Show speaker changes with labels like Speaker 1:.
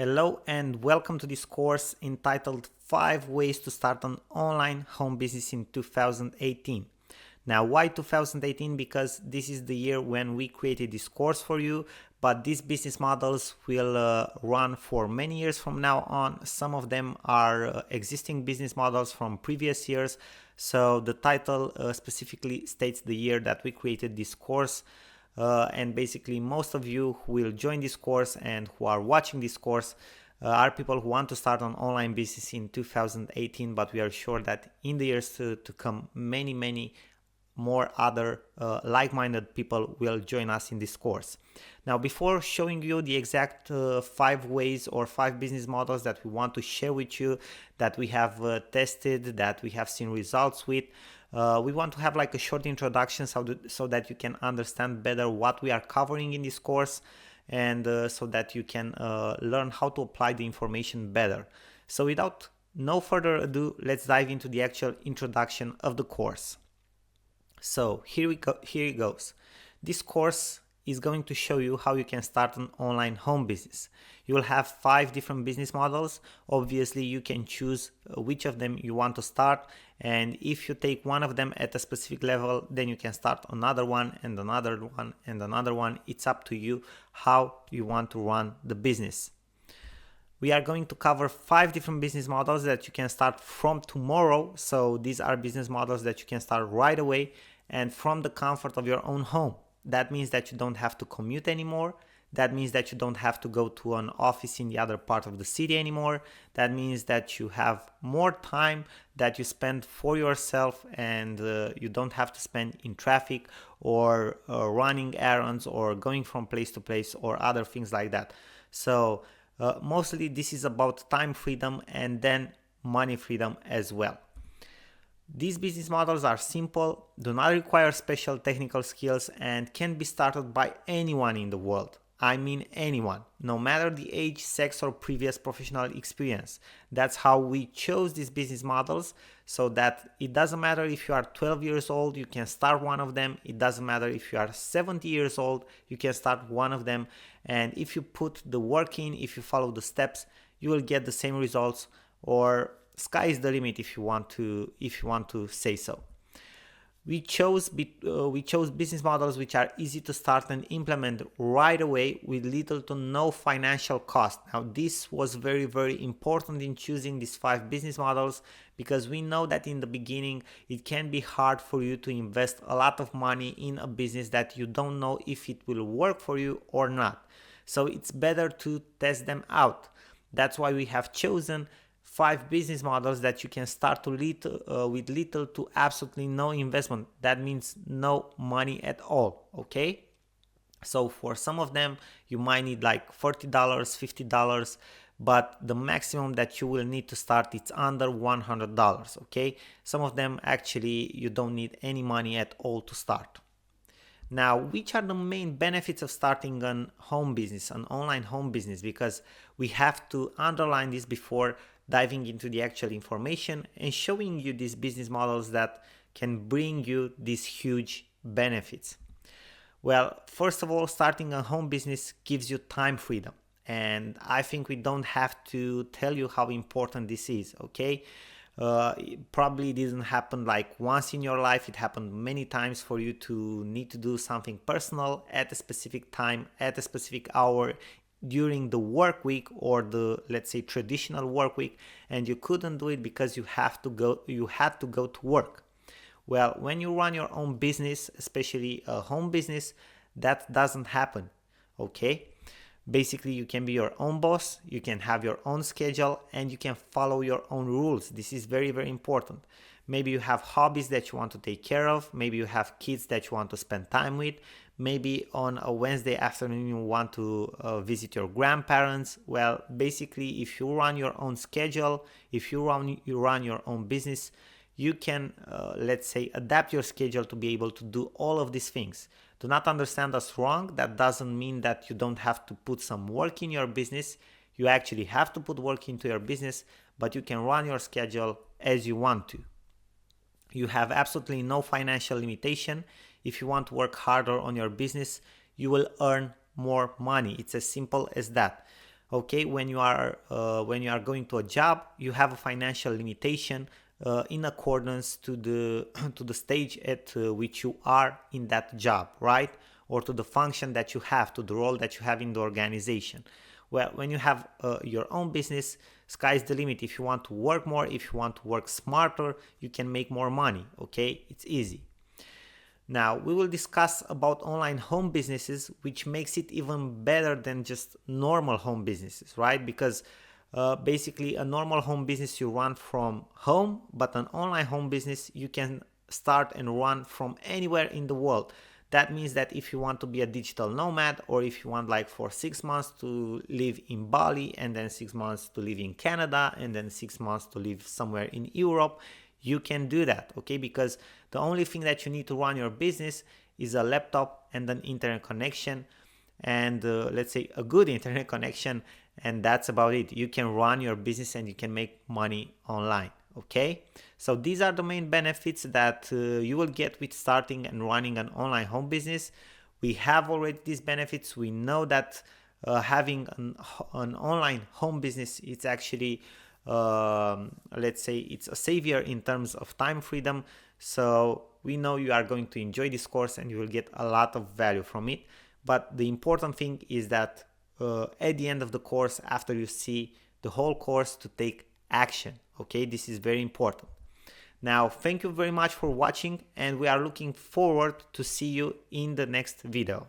Speaker 1: Hello and welcome to this course entitled 5 Ways to Start an Online Home Business in 2018. Now, why 2018? Because this is the year when we created this course for you, but these business models will run for many years from now on. Some of them are existing business models from previous years, so the title specifically states the year that we created this course. And basically most of you who will join this course and who are watching this course are people who want to start an online business in 2018, but we are sure that in the years to come, many more other like-minded people will join us in this course. Now, before showing you the exact 5 ways or 5 business models that we want to share with you, that we have tested, that we have seen results with, we want to have like a short introduction so that you can understand better what we are covering in this course, and so that you can learn how to apply the information better. So without no further ado, let's dive into the actual introduction of the course. So here it goes. This course is going to show you how you can start an online home business. You will have 5 different business models. Obviously, you can choose which of them you want to start, and if you take one of them at a specific level, then you can start another one and another one and another one. It's up to you how you want to run the business. We are going to cover 5 different business models that you can start from tomorrow. So these are business models that you can start right away and from the comfort of your own home. That means that you don't have to commute anymore. That means that you don't have to go to an office in the other part of the city anymore. That means that you have more time that you spend for yourself, and you don't have to spend in traffic or running errands or going from place to place or other things like that. So mostly this is about time freedom and then money freedom as well. These business models are simple, do not require special technical skills, and can be started by anyone in the world. I mean anyone, no matter the age, sex, or previous professional experience. That's how we chose these business models, so that it doesn't matter if you are 12 years old, you can start one of them. It doesn't matter if you are 70 years old, you can start one of them. And if you put the work in, if you follow the steps, you will get the same results, or sky is the limit if you want to say so. We chose business models which are easy to start and implement right away with little to no financial cost. Now, this was very important in choosing these 5 business models, because we know that in the beginning it can be hard for you to invest a lot of money in a business that you don't know if it will work for you or not. So it's better to test them out. That's why we have chosen 5 business models that you can start with little to absolutely no investment. That means no money at all, okay? So for some of them, you might need like $40, $50, but the maximum that you will need to start is under $100, okay? Some of them actually you don't need any money at all to start. Now, which are the main benefits of starting an home business, an online home business? Because we have to underline this before diving into the actual information and showing you these business models that can bring you these huge benefits. Well, first of all, starting a home business gives you time freedom. And I think we don't have to tell you how important this is, okay? It probably didn't happen like once in your life. It happened many times for you to need to do something personal at a specific time, at a specific hour during the work week, or the, let's say, traditional work week, and you couldn't do it because you had to go to work. Well, when you run your own business, especially a home business, that doesn't happen, okay? Basically, you can be your own boss, you can have your own schedule, and you can follow your own rules. This is very important. Maybe you have hobbies that you want to take care of. Maybe you have kids that you want to spend time with. Maybe on a Wednesday afternoon you want to visit your grandparents. Well, basically, if you run your own schedule, if you run your own business, you can, let's say, adapt your schedule to be able to do all of these things. Do not understand us wrong. That doesn't mean that you don't have to put some work in your business. You actually have to put work into your business, but you can run your schedule as you want to. You have absolutely no financial limitation. If you want to work harder on your business, you will earn more money. It's as simple as that. Okay, when you are going to a job, you have a financial limitation in accordance to the to the stage at which you are in that job, right? Or to the function that you have, to the role that you have in the organization. Well, when you have your own business, sky's the limit. If you want to work more, if you want to work smarter, you can make more money. Okay, it's easy. Now we will discuss about online home businesses, which makes it even better than just normal home businesses, right? Because basically a normal home business you run from home, but an online home business you can start and run from anywhere in the world. That means that if you want to be a digital nomad, or if you want like for 6 months to live in Bali, and then 6 months to live in Canada, and then 6 months to live somewhere in Europe, you can do that, okay? Because the only thing that you need to run your business is a laptop and an internet connection, and let's say a good internet connection, and that's about it. You can run your business and you can make money online. Okay, so these are the main benefits that you will get with starting and running an online home business. We have already these benefits. We know that having an online home business, it's actually let's say it's a savior in terms of time freedom. So we know you are going to enjoy this course and you will get a lot of value from it. But the important thing is that at the end of the course, after you see the whole course, to take action. Okay, this is very important. Now, thank you very much for watching, and we are looking forward to see you in the next video.